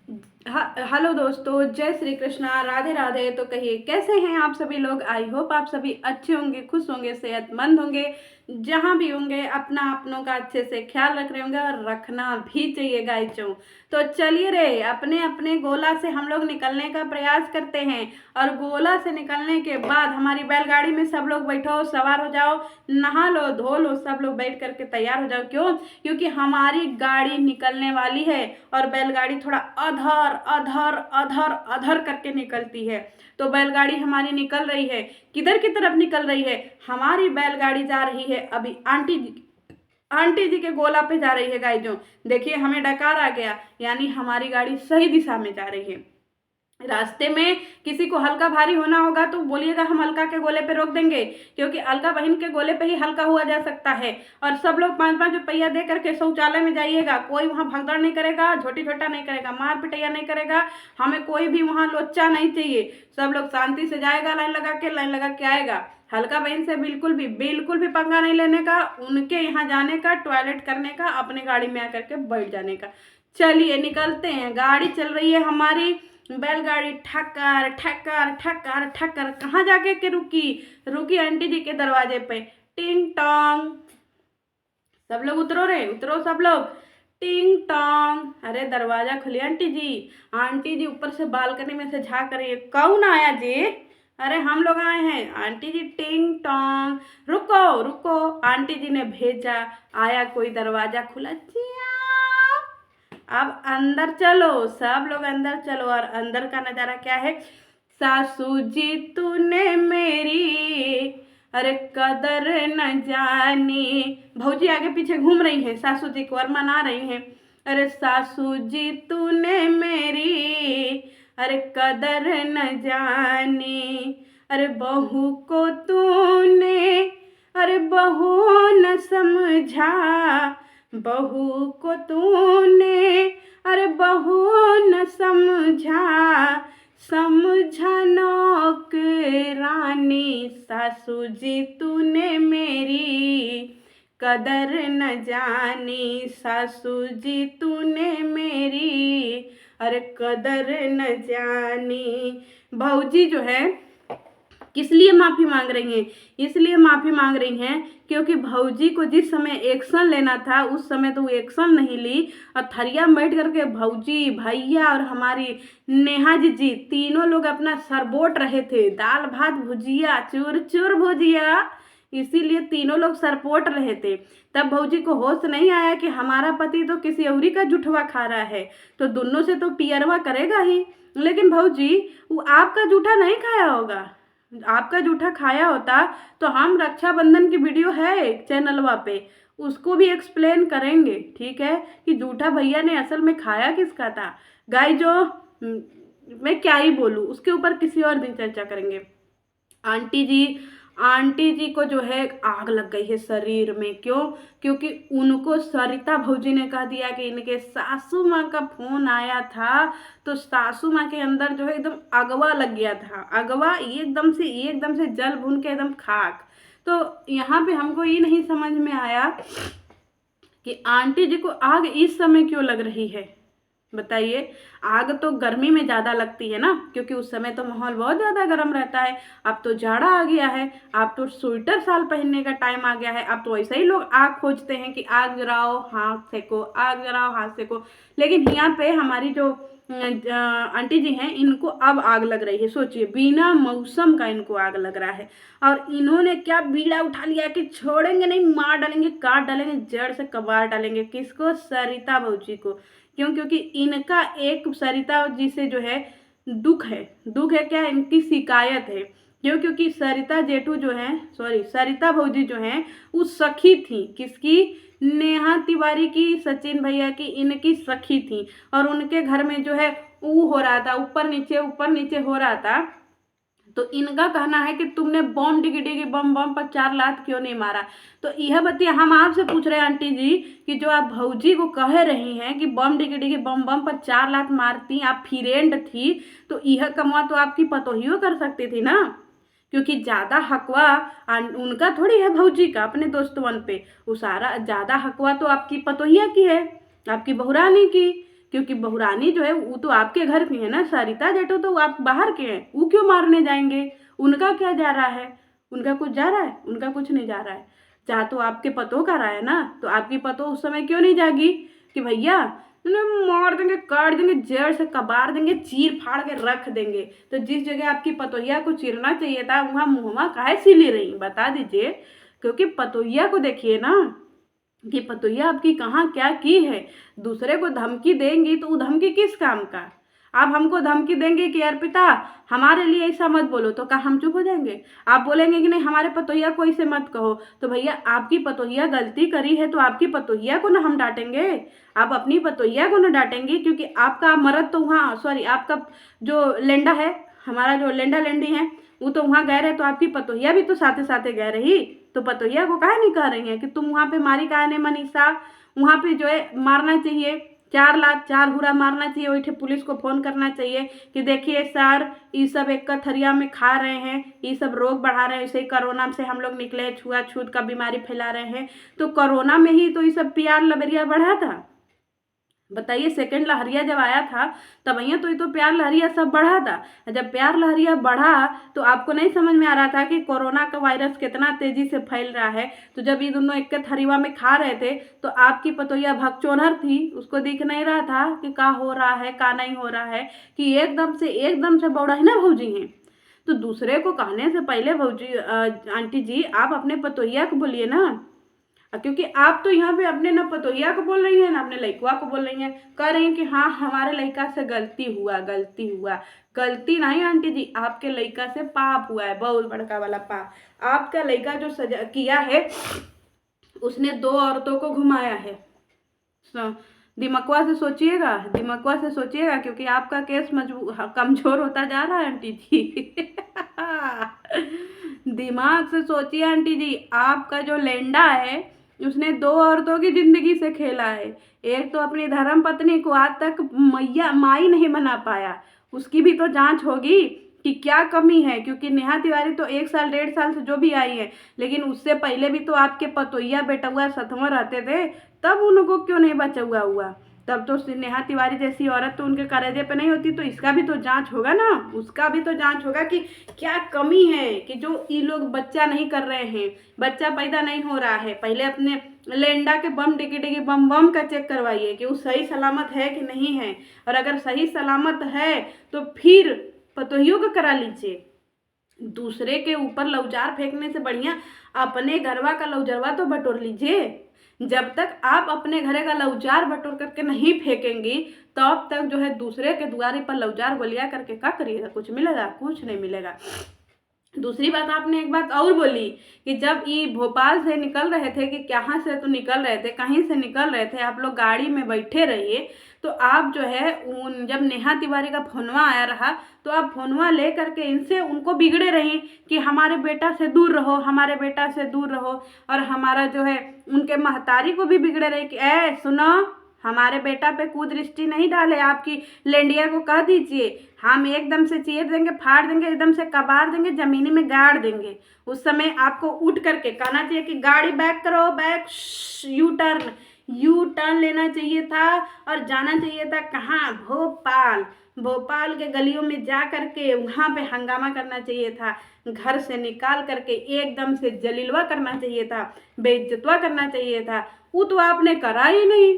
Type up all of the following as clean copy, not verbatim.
Hello दोस्तों, जय श्री कृष्णा, राधे राधे। तो कहिए कैसे हैं आप सभी लोग। आई होप आप सभी अच्छे होंगे, खुश होंगे, सेहतमंद होंगे। जहां भी होंगे अपना अपनों का अच्छे से ख्याल रख रहे होंगे और रखना भी चाहिए गाइचों। तो चलिए रे, अपने अपने गोला से हम लोग निकलने का प्रयास करते हैं। और गोला से निकलने के बाद हमारी बैलगाड़ी में सब लोग बैठो, सवार हो जाओ, नहा लो, धो लो, सब लोग बैठ करके तैयार हो जाओ। क्यों? क्योंकि हमारी गाड़ी निकलने वाली है। और बैलगाड़ी थोड़ा अधर अधर अधर अधर करके निकलती है। तो बैलगाड़ी हमारी निकल रही है। किधर की तरफ निकल रही है? हमारी बैलगाड़ी जा रही है अभी आंटी जी के गोला पे जा रही है गाइजों। देखिए, हमें डकार आ गया, यानी हमारी गाड़ी सही दिशा में जा रही है। रास्ते में किसी को हल्का भारी होना होगा तो बोलिएगा, हम अलका के गोले पे रोक देंगे, क्योंकि अलका बहन के गोले पे ही हल्का हुआ जा सकता है। और सब लोग 5-5 रुपया दे करके शौचालय में जाइएगा। कोई वहाँ भगदड़ नहीं करेगा, झोटी झोटा नहीं करेगा, मार पिटैया नहीं करेगा। हमें कोई भी वहाँ लोच्चा नहीं चाहिए। सब लोग शांति से जाएगा, लाइन लगा के आएगा। हल्का बहन से बिल्कुल भी पंगा नहीं लेने का, उनके यहाँ जाने का, टॉयलेट करने का, अपने गाड़ी में आकर के बैठ जाने का। चलिए निकलते हैं। गाड़ी चल रही है हमारी बैलगाड़ी, ठक्कर ठक्कर ठक्कर ठक्कर। कहाँ जाके के रुकी? रुकी आंटी जी के दरवाजे पे। टिंग टोंग। सब लोग उतरो रे, उतरो सब लोग। टिंग टोंग। अरे दरवाजा खुली आंटी जी। आंटी जी ऊपर से बालकनी में से झांक रही है। कौन आया जी? अरे हम लोग आए हैं आंटी जी। टिंग टोंग। रुको रुको, आंटी जी ने भेजा। आया कोई, दरवाजा खुला। अब अंदर चलो, सब लोग अंदर चलो। और अंदर का नजारा क्या है? सासू जी तूने मेरी अरे कदर न जानी। भौजी आगे पीछे घूम रही हैं, सासू जी को और मना रही हैं। अरे सासू जी तूने मेरी अरे कदर न जानी। अरे बहू को तूने अरे बहू न समझा। बहू को तूने अरे बहू न समझा। समझा नौकरानी। सासू जी तूने मेरी कदर न जानी। सासू जी तूने मेरी अरे कदर न जानी। भौजी जो है किस लिए माफ़ी मांग रही हैं? इसलिए माफ़ी मांग रही हैं क्योंकि भौजी को जिस समय एक्शन लेना था उस समय तो वो एक्शन नहीं ली। और थरिया में बैठ करके भौजी, भैया और हमारी नेहा जी तीनों लोग अपना सरबोट रहे थे। दाल भात भुजिया, चूर चूर भुजिया, इसीलिए तीनों लोग सरपोट रहे थे। तब भौजी को होश नहीं आया कि हमारा पति तो किसी औरी का जुठवा खा रहा है, तो दोनों से तो पियरवा करेगा ही। लेकिन भौजी, वो आपका जूठा नहीं खाया होगा। आपका जूठा खाया होता तो हम रक्षाबंधन की वीडियो है चैनलवा पे, उसको भी एक्सप्लेन करेंगे, ठीक है, कि जूठा भैया ने असल में खाया किसका था। गाय जो मैं क्या ही बोलूँ, उसके ऊपर किसी और दिन चर्चा करेंगे। आंटी जी आंटी जी को जो है आग लग गई है शरीर में। क्यों? क्योंकि उनको सरिता भौजी ने कह दिया कि इनके सासू माँ का फोन आया था। तो सासू माँ के अंदर जो है एकदम अगवा लग गया था। अगवा एकदम से जल भून के एकदम खाक। तो यहाँ पे हमको ये नहीं समझ में आया कि आंटी जी को आग इस समय क्यों लग रही है। बताइए। आग तो गर्मी में ज़्यादा लगती है ना, क्योंकि उस समय तो माहौल बहुत ज़्यादा गर्म रहता है। अब तो जाड़ा आ गया है, अब तो स्वेटर शाल पहनने का टाइम आ गया है। अब तो ऐसे ही लोग आग खोजते हैं कि आग जलाओ हाथ सेको, आग जलाओ हाथ सेको। लेकिन यहाँ पे हमारी जो आंटी जी हैं, इनको अब आग लग रही है। सोचिए, बिना मौसम का इनको आग लग रहा है। और इन्होंने क्या बीड़ा उठा लिया कि छोड़ेंगे नहीं, मार डालेंगे, काट डालेंगे, जड़ से कबाड़ डालेंगे। किसको? सरिता भौजी को। क्यों? क्योंकि इनका एक सरिता जी से जो है दुख है। दुख है क्या? इनकी शिकायत है। क्यों? क्योंकि सरिता जेठू जो है, सॉरी, सरिता भौजी जो है वो सखी थी। किसकी? नेहा तिवारी की, सचिन भैया की, इनकी सखी थी। और उनके घर में जो है वो हो रहा था, ऊपर नीचे हो रहा था। तो इनका कहना है कि तुमने बम डिगी डिगी बम बम पर 4 लात क्यों नहीं मारा। तो यह बतिया हम आपसे पूछ रहे हैं आंटी जी, कि जो आप भौजी को कह रही हैं कि बम डिगी डिगी बम बम पर 4 लात मारती, आप फ्रेंड थी, तो यह कमवा तो आपकी पतोहियो कर सकती थी ना। क्योंकि ज़्यादा हकवा उनका थोड़ी है, भौजी का अपने दोस्तवन पे। वो सारा ज़्यादा हकवा तो आपकी पतोहिया की है, आपकी बहुरानी की। क्योंकि बहुरानी जो है वो तो आपके घर की है ना, सरिता जेठो तो आप बाहर के हैं, वो क्यों मारने जाएंगे? उनका क्या जा रहा है? उनका कुछ जा रहा है? उनका कुछ नहीं जा रहा है। जहाँ तो आपके पतों का रहा है ना, तो आपकी पतो उस समय क्यों नहीं जागी कि भैया उन्हें मार देंगे, काट देंगे, जड़ से कबार देंगे, चीर फाड़ के रख देंगे। तो जिस जगह आपकी पतोहिया को चीरना चाहिए था वहाँ मुँहमा काहे सिली रही, बता दीजिए। क्योंकि पतोहिया को देखिए ना कि पतोहिया आपकी कहाँ क्या की है। दूसरे को धमकी देंगी तो वो धमकी किस काम का? आप हमको धमकी देंगे कि अर्पिता हमारे लिए ऐसा मत बोलो, तो क्या हम चुप हो जाएंगे? आप बोलेंगे कि नहीं हमारे पतोहिया को ऐसे मत कहो, तो भैया आपकी पतोहिया गलती करी है तो आपकी पतोहिया को ना हम डांटेंगे? आप अपनी पतोहिया को ना डांटेंगे? क्योंकि आपका मर्द तो वहाँ, सॉरी, आपका जो लेंडा है, हमारा जो लेंडा लेंडी है, वो तो वहाँ गए रहे, तो आपकी पतोहिया भी तो साथे साथे गए रही। तो पतोहिया को काहे नहीं कह रही है कि तुम वहाँ पे मारी काहे नहीं मनीषा? वहाँ पे जो है मारना चाहिए, 4 लाख 4 हुरा मारना चाहिए, वही पुलिस को फोन करना चाहिए कि देखिए सर ये सब एक थरिया में खा रहे हैं, ये सब रोग बढ़ा रहे हैं, ऐसे ही कोरोना से हम लोग निकले, छुआछूत का बीमारी फैला रहे हैं। तो कोरोना में ही तो ये सब प्यार लबेरिया बढ़ा था, बताइए। सेकंड लहरिया जब आया था तब यहाँ तो ये तो प्यार लहरिया सब बढ़ा था। जब प्यार लहरिया बढ़ा तो आपको नहीं समझ में आ रहा था कि कोरोना का वायरस कितना तेजी से फैल रहा है। तो जब ये दोनों एक थरीवा में खा रहे थे तो आपकी पतोहिया भगचोनहर थी, उसको दिख नहीं रहा था कि का हो रहा है का नहीं हो रहा है, कि एकदम से बौड़ा है ना भौजी हैं। तो दूसरे को कहने से पहले भौजी आंटी जी आप अपने पतोहिया को बोलिए ना, क्योंकि आप तो यहाँ पे अपने ना पतोहिया को बोल रही हैं ना अपने लड़कुआ को बोल रही हैं, कह रही हैं कि हाँ हमारे लड़का से गलती हुआ, गलती हुआ। गलती नहीं आंटी जी, आपके लड़का से पाप हुआ है, बहुत बड़का वाला पाप। आपका लड़का जो सजा किया है उसने 2 औरतों को घुमाया है। दिमागवा से सोचिएगा, दिमागवा से सोचिएगा, क्योंकि आपका केस कमजोर होता जा रहा है आंटी जी। दिमाग से सोचिए आंटी जी, आपका जो लेंडा है उसने 2 औरतों की जिंदगी से खेला है। एक तो अपनी धर्म पत्नी को आज तक मैया माई नहीं बना पाया, उसकी भी तो जांच होगी कि क्या कमी है। क्योंकि नेहा तिवारी तो 1 साल 1.5 साल से जो भी आई है, लेकिन उससे पहले भी तो आपके पतोहिया बेटुआ सतवा रहते थे, तब उनको क्यों नहीं बचुआ हुआ? तब तो नेहा तिवारी जैसी औरत तो उनके करेजे पे नहीं होती। तो इसका भी तो जांच होगा ना, उसका भी तो जांच होगा कि क्या कमी है कि जो ये लोग बच्चा नहीं कर रहे हैं, बच्चा पैदा नहीं हो रहा है। पहले अपने लेंडा के बम डिगी डिगी बम बम का चेक करवाइए कि वो सही सलामत है कि नहीं है, और अगर सही सलामत है तो फिर पतोहियों को करा लीजिए। दूसरे के ऊपर लौजार फेंकने से बढ़िया अपने घरवा का लौजरवा तो बटोर लीजिए। जब तक आप अपने घरे का लौजार बटोर करके नहीं फेंकेंगी तब तक जो है दूसरे के द्वारे पर लौजार गोलियां करके क्या करिएगा? कुछ मिलेगा? कुछ नहीं मिलेगा। दूसरी बात आपने एक बात और बोली कि जब ये भोपाल से निकल रहे थे, कि कहाँ से तो निकल रहे थे, कहीं से निकल रहे थे, आप लोग गाड़ी में बैठे रहिए, तो आप जो है जब नेहा तिवारी का फोनवा आया रहा तो आप फोनवा ले करके इनसे उनको बिगड़े रही कि हमारे बेटा से दूर रहो, हमारे बेटा से दूर रहो। और हमारा जो है उनके महतारी को भी बिगड़े रही कि ए सुनो, हमारे बेटा पे कुदृष्टि नहीं डाले, आपकी लेंडिया को कह दीजिए हम एकदम से चीर देंगे, फाड़ देंगे, एकदम से कबार देंगे, जमीनी में गाड़ देंगे। उस समय आपको उठ करके कहना चाहिए कि गाड़ी बैक करो, बैक, यू टर्न लेना चाहिए था और जाना चाहिए था कहाँ? भोपाल। भोपाल के गलियों में जा करके वहाँ पे हंगामा करना चाहिए था, घर से निकाल करके एकदम से जलीलवा करना चाहिए था, बेइज्जतवा करना चाहिए था। वो तो आपने करा ही नहीं।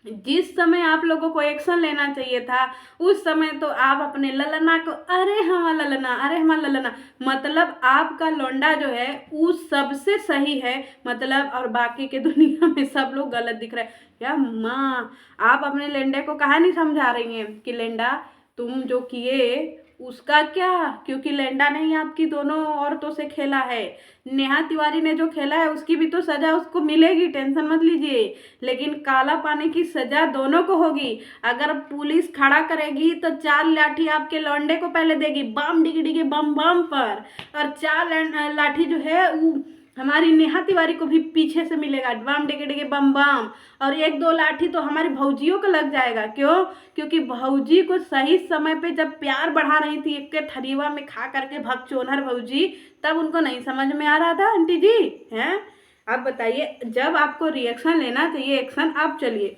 जिस समय आप लोगों को एक्शन लेना चाहिए था उस समय तो आप अपने ललना को अरे हमारा ललना, अरे हमारा ललना, मतलब आपका लौंडा जो है वो सबसे सही है, मतलब, और बाकी के दुनिया में सब लोग गलत दिख रहे हैं। या माँ, आप अपने लेंडे को कहाँ नहीं समझा रही हैं कि लेंडा तुम जो किए उसका क्या? क्योंकि लेंडा नहीं आपकी दोनों औरतों से खेला है, नेहा तिवारी ने जो खेला है उसकी भी तो सजा उसको मिलेगी, टेंशन मत लीजिए। लेकिन काला पानी की सजा दोनों को होगी। अगर पुलिस खड़ा करेगी तो 4 लाठी आपके लौंडे को पहले देगी, बम डिगी डिगी बम बम पर, और 4 लाठी जो है वो हमारी नेहा तिवारी को भी पीछे से मिलेगा, बम डिगे डिगे बम बम, और 1-2 लाठी तो हमारी भौजियों को लग जाएगा। क्यों? क्योंकि भौजी को सही समय पे जब प्यार बढ़ा रही थी एक के थरीवा में खा करके भगचोनहर भौजी, तब उनको नहीं समझ में आ रहा था आंटी जी, हैं? आप बताइए, जब आपको रिएक्शन लेना चाहिए एक्शन आप चलिए।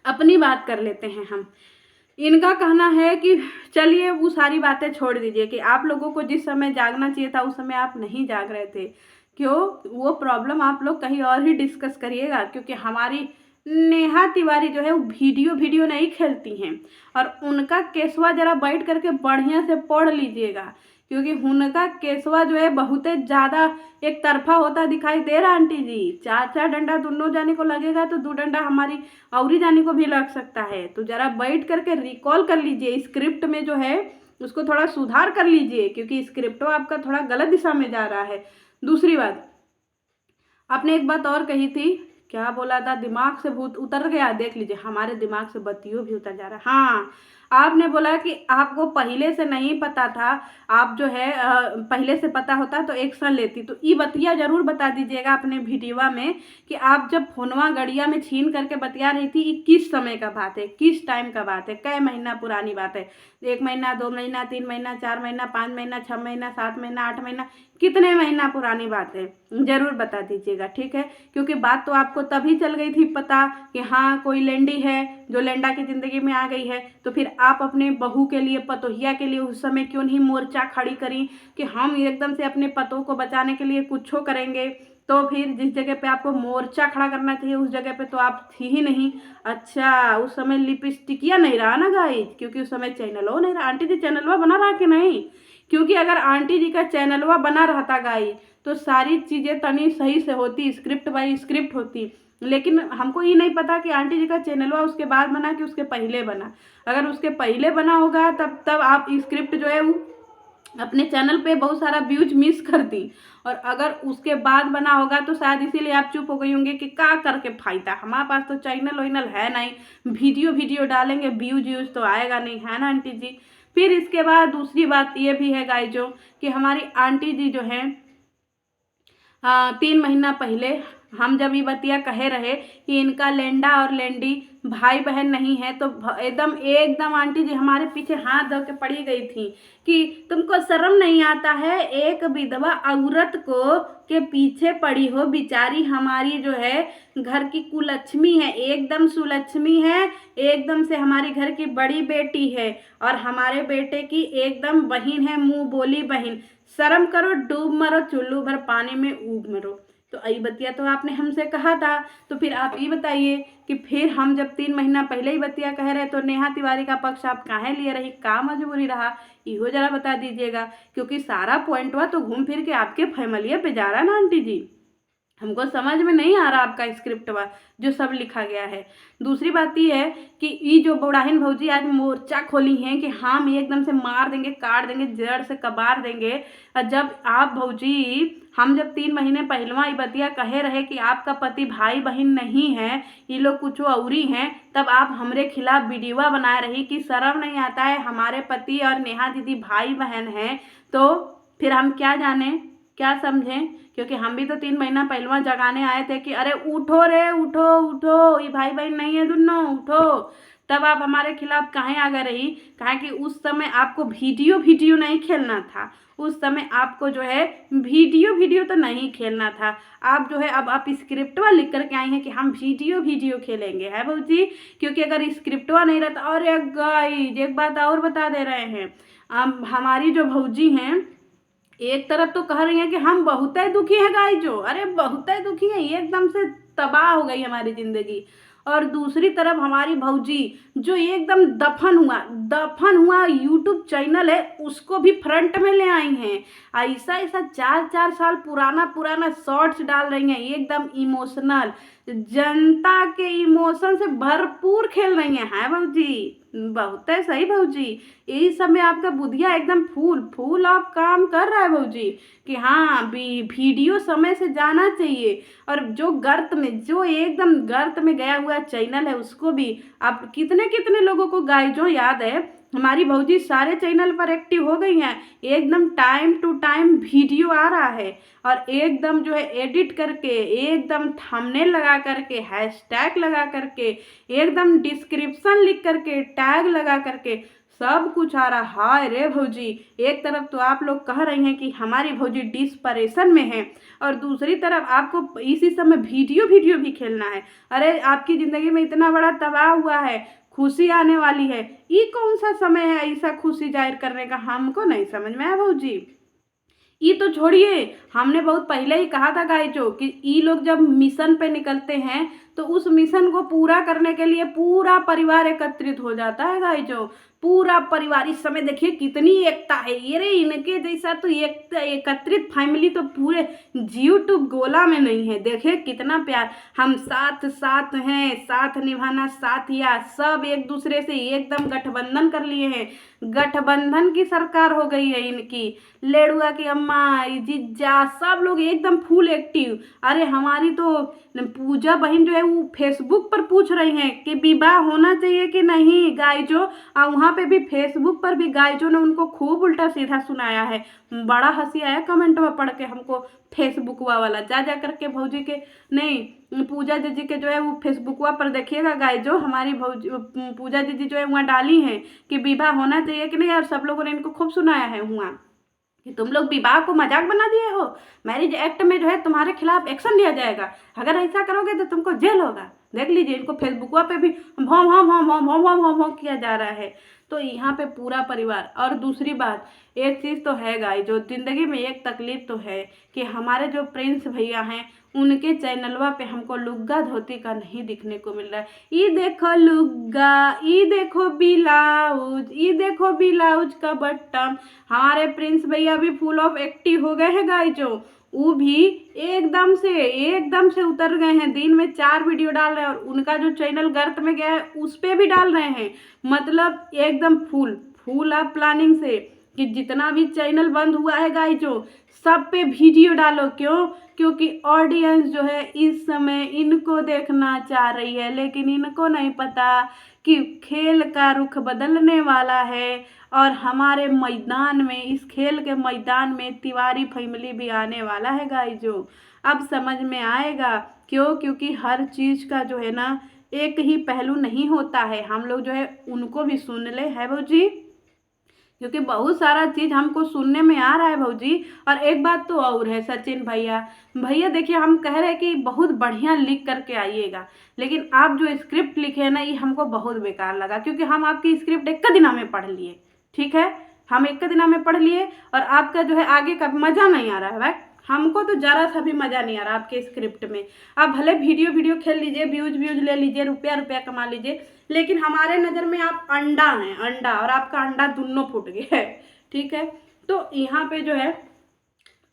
अपनी बात कर लेते हैं हम। इनका कहना है कि चलिए वो सारी बातें छोड़ दीजिए कि आप लोगों को जिस समय जागना चाहिए था उस समय आप नहीं जाग रहे थे। क्यों? वो प्रॉब्लम आप लोग कहीं और ही डिस्कस करिएगा, क्योंकि हमारी नेहा तिवारी जो है वो वीडियो नहीं खेलती हैं। और उनका केसवा ज़रा बैठ करके बढ़िया से पढ़ लीजिएगा, क्योंकि उनका केसवा जो है बहुत ज़्यादा एक तरफा होता दिखाई दे रहा आंटी जी। 4 डंडा दोनों जाने को लगेगा तो 2 डंडा हमारी औरी जाने को भी लग सकता है। तो ज़रा बैठ करके रिकॉल कर लीजिए, स्क्रिप्ट में जो है उसको थोड़ा सुधार कर लीजिए, क्योंकि स्क्रिप्ट आपका थोड़ा गलत दिशा में जा रहा है। दूसरी बात, आपने एक बात और कही थी, क्या बोला था? दिमाग से भूत उतर गया। देख लीजिए हमारे दिमाग से बत्तियों भी उतर जा रहा है। हाँ, आपने बोला कि आपको पहले से नहीं पता था, आप जो है पहले से पता होता तो एक्शन लेती। तो ये बतिया जरूर बता दीजिएगा अपने वीडियोवा में कि आप जब फोनवा गड़िया में छीन करके बतिया रही थी, ये किस समय का बात है, किस टाइम का बात है, कै महीना पुरानी बात है? 1 महीना, 2 महीना, 3 महीना, 4 महीना, 5 महीना, 6 महीना, 7 महीना, 8 महीना, कितने महीना पुरानी बात है? जरूर बता दीजिएगा, ठीक है? क्योंकि बात तो आपको तभी चल गई थी पता कि हाँ कोई लेंडी है जो लेंडा की ज़िंदगी में आ गई है। तो फिर आप अपने बहू के लिए, पतोहिया के लिए उस समय क्यों नहीं मोर्चा खड़ी करी कि हम एकदम से अपने पतों को बचाने के लिए कुछ करेंगे? तो फिर जिस जगह पे आपको मोर्चा खड़ा करना चाहिए उस जगह पे तो आप थी ही नहीं। अच्छा, उस समय लिपस्टिकिया नहीं रहा ना गाइस, क्योंकि उस समय चैनलवा नहीं रहा। आंटी जी चैनलवा बना रहा कि नहीं? क्योंकि अगर आंटी जी का चैनलवा बना रहता गाइस तो सारी चीज़ें तनी सही से होती, स्क्रिप्ट बाई स्क्रिप्ट होती। लेकिन हमको ये नहीं पता कि आंटी जी का चैनलवा उसके बाद बना कि उसके पहले बना। अगर उसके पहले बना होगा तब आप स्क्रिप्ट जो है वो अपने चैनल पे बहुत सारा व्यूज मिस कर दी, और अगर उसके बाद बना होगा तो शायद इसीलिए आप चुप हो गई होंगे कि क्या करके फायदा, हमारे पास तो चैनल वैनल है नहीं, वीडियो डालेंगे व्यूज तो आएगा नहीं, है ना आंटी जी? फिर इसके बाद दूसरी बात ये भी है गाइस जो कि हमारी आंटी जी जो है 3 महीना पहले हम जब ये बतिया कहे रहे कि इनका लेंडा और लेंडी भाई बहन नहीं है, तो एकदम आंटी जी हमारे पीछे हाथ धो के पड़ी गई थी कि तुमको शर्म नहीं आता है, एक विधवा औरत को के पीछे पड़ी हो, बेचारी हमारी जो है घर की कुलक्ष्मी है, एकदम सुलक्ष्मी है, एकदम से हमारी घर की बड़ी बेटी है और हमारे बेटे की एकदम बहन है, मुंह बोली बहन। शर्म करो, डूब मरो, चुल्लू भर पानी में उब मरो। तो यही बतिया तो आपने हमसे कहा था। तो फिर आप ये बताइए कि फिर हम जब 3 महीना पहले ही बतिया कह रहे तो नेहा तिवारी का पक्ष आप काहे लिए रही, का मजबूरी रहा, इहो जरा बता दीजिएगा, क्योंकि सारा पॉइंटवा तो घूम फिर के आपके फैमिलिया पे जा रहा ना आंटी जी। हमको समझ में नहीं आ रहा आपका स्क्रिप्टवा जो सब लिखा गया है। दूसरी बात ये है कि ये जो बुढ़ाहिन भौजी आज मोर्चा खोली हैं कि हम एकदम से मार देंगे, काट देंगे, जड़ से कबार देंगे। और जब आप भौजी हम जब 3 महीने पहलवा ये बतिया कहे रहे कि आपका पति भाई बहन नहीं है, ये लोग कुछ औरी हैं, तब आप हमरे खिलाफ वीडियोवा बनाए रही कि शर्म नहीं आता है, हमारे पति और नेहा दीदी भाई बहन हैं। तो फिर हम क्या जाने, क्या समझें? क्योंकि हम भी तो 3 महीना पहलवा जगाने आए थे कि अरे उठो रे, उठो उठो, ये भाई बहन नहीं है दोनों, उठो। तब आप हमारे खिलाफ काहे आ गए रही? कहा कि उस समय आपको वीडियो नहीं खेलना था, उस समय आपको जो है वीडियो तो नहीं खेलना था। आप जो है अब आप स्क्रिप्टवा लिख करके आई हैं कि हम वीडियो खेलेंगे, है भौजी? क्योंकि अगर स्क्रिप्टवा नहीं रहता। और एक बात और बता दे रहे हैं, हमारी जो भौजी हैं एक तरफ तो कह रही हैं कि हम बहुत ही दुखी हैं गाइस जो, अरे बहुत ही दुखी हैं, एकदम से तबाह हो गई हमारी ज़िंदगी। और दूसरी तरफ हमारी भौजी जो एकदम दफन हुआ यूट्यूब चैनल है उसको भी फ्रंट में ले आई हैं। ऐसा 4 साल पुराना शॉर्ट्स डाल रही हैं, एकदम इमोशनल, जनता के इमोशन से भरपूर खेल रही हैं भौजी। बहुत है सही भौजी, यही सब में आपका बुधिया एकदम फूल आप काम कर रहा है भौजी कि हाँ वीडियो समय से जाना चाहिए। और जो एकदम गर्त में गया हुआ चैनल है उसको भी आप कितने लोगों को गाइजों याद है, हमारी भौजी सारे चैनल पर एक्टिव हो गई हैं, एकदम टाइम टू टाइम वीडियो आ रहा है और एकदम जो है एडिट करके, एकदम थंबनेल लगा करके, हैशटैग लगा करके, एकदम डिस्क्रिप्शन लिख करके, टैग लगा करके सब कुछ आ रहा। हाय रे भौजी, एक तरफ तो आप लोग कह रही हैं कि हमारी भौजी डिस्परेशन में है और दूसरी तरफ आपको इसी समय वीडियो वीडियो भी खेलना है। अरे आपकी ज़िंदगी में इतना बड़ा तबाह हुआ है, खुशी आने वाली है, ये कौन सा समय है ऐसा खुशी जाहिर करने का? हमको नहीं समझ में आया भौजी। ये तो छोड़िए, हमने बहुत पहले ही कहा था गाइजो कि ये लोग जब मिशन पे निकलते हैं तो उस मिशन को पूरा करने के लिए पूरा परिवार एकत्रित हो जाता है गाइजो। पूरा परिवार इस समय देखिए कितनी एकता है। ये रे इनके जैसा तो एकत्रित फैमिली तो पूरे यूट्यूब गोला में नहीं है। देखिए कितना प्यार, हम साथ साथ हैं, साथ निभाना साथिया, सब एक दूसरे से एकदम गठबंधन कर लिए हैं। गठबंधन की सरकार हो गई है इनकी। लेडुआ की अम्मा, जीजा, सब लोग एकदम फुल एक्टिव। अरे हमारी तो पूजा बहन जो है वो फेसबुक पर पूछ रही हैं कि विवाह होना चाहिए कि नहीं गाइजो, और वहाँ पे भी फेसबुक पर भी गाइजो ने उनको खूब उल्टा सीधा सुनाया है। बड़ा हंसी आया कमेंट में पढ़ के हमको, फेसबुकवा वाला जा जा करके भौजी के नहीं, पूजा दीदी के जो है वो फेसबुकवा पर देखिएगा गाइजो, हमारी भौजी पूजा दीदी जो है वहाँ डाली हैं कि विवाह होना चाहिए कि नहीं, और सब लोगों ने इनको खूब सुनाया है वहाँ कि तुम लोग विवाह को मजाक बना दिए हो, मैरिज एक्ट में जो है तुम्हारे खिलाफ एक्शन लिया जाएगा, अगर ऐसा करोगे तो तुमको जेल होगा। देख लीजिए, इनको फेसबुकवा पे भी भौं भौं भौं भौं भौं भौं भौं भौं किया जा रहा है। तो यहाँ पे पूरा परिवार। और दूसरी बात, एक चीज़ तो है गाइस, जो ज़िंदगी में एक तकलीफ तो है कि हमारे जो प्रिंस भैया हैं उनके चैनलवा पे हमको लुग्गा धोती का नहीं दिखने को मिल रहा है। ये देखो लुग्गा, ये देखो ब्लाउज, ये देखो ब्लाउज का बटन। हमारे प्रिंस भैया भी फुल ऑफ एक्टिव हो गए हैं गाइजो, वो भी एकदम से उतर गए हैं। दिन में 4 वीडियो डाल रहे हैं और उनका जो चैनल गर्त में गया है उस पर भी डाल रहे हैं। मतलब एकदम फुल आप प्लानिंग से कि जितना भी चैनल बंद हुआ है गाइजो सब पे वीडियो डालो। क्यों? क्योंकि ऑडियंस जो है इस समय इनको देखना चाह रही है, लेकिन इनको नहीं पता कि खेल का रुख बदलने वाला है और हमारे मैदान में, इस खेल के मैदान में तिवारी फैमिली भी आने वाला है गाइजो। अब समझ में आएगा क्यों? क्योंकि हर चीज़ का जो है ना एक ही पहलू नहीं होता है। हम लोग जो है उनको भी सुन ले है भौजी, क्योंकि बहुत सारा चीज़ हमको सुनने में आ रहा है भौजी। और एक बात तो और है सचिन भैया देखिए, हम कह रहे हैं कि बहुत बढ़िया लिख करके आइएगा, लेकिन आप जो स्क्रिप्ट लिखे हैं ना ये हमको बहुत बेकार लगा, क्योंकि हम आपकी स्क्रिप्ट एक दिना में पढ़ लिए। ठीक है, हम एक दिना में पढ़ लिए और आपका जो है आगे का मज़ा नहीं आ रहा है। भाई हमको तो ज़रा सा भी मज़ा नहीं आ रहा आपके स्क्रिप्ट में। आप भले वीडियो खेल लीजिए, व्यूज ले लीजिए, रुपया कमा लीजिए, लेकिन हमारे नज़र में आप अंडा हैं, अंडा, और आपका अंडा दोनों फूट गया है। ठीक है, तो यहाँ पे जो है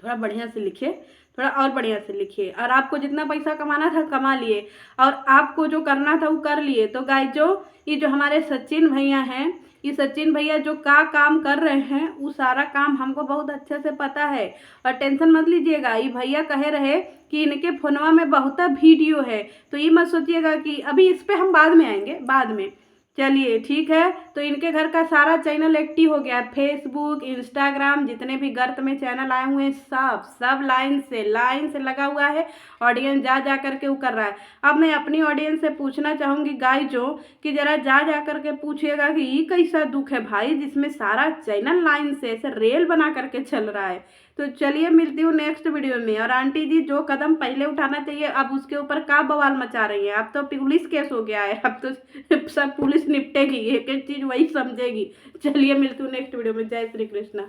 थोड़ा बढ़िया से लिखिए, थोड़ा और बढ़िया से लिखिए। और आपको जितना पैसा कमाना था कमा लिए और आपको जो करना था वो कर लिए। तो गाइजो, ये जो हमारे सचिन भैया हैं, ये सचिन भैया जो काम कर रहे हैं वो सारा काम हमको बहुत अच्छे से पता है। और टेंशन मत लीजिएगा, ये भैया कहे रहे कि इनके फोनवा में बहुत वीडियो है, तो ये मत सोचिएगा कि अभी इस पर हम बाद में आएंगे, बाद में। चलिए ठीक है, तो इनके घर का सारा चैनल एक्टिव हो गया है। फेसबुक, इंस्टाग्राम, जितने भी गर्त में चैनल आए हुए हैं सब लाइन से लगा हुआ है। ऑडियंस जा करके वो कर रहा है। अब मैं अपनी ऑडियंस से पूछना चाहूँगी गाइजो कि ज़रा जा करके पूछिएगा कि ये कैसा दुख है भाई जिसमें सारा चैनल लाइन से ऐसे रेल बना करके चल रहा है। तो चलिए मिलती हूँ नेक्स्ट वीडियो में। और आंटी जी जो कदम पहले उठाना चाहिए अब उसके ऊपर का बवाल मचा रही है। अब तो पुलिस केस हो गया है, अब तो सब पुलिस निपटेगी, एक एक चीज़ वही समझेगी। चलिए मिलती हूँ नेक्स्ट वीडियो में। जय श्री कृष्णा।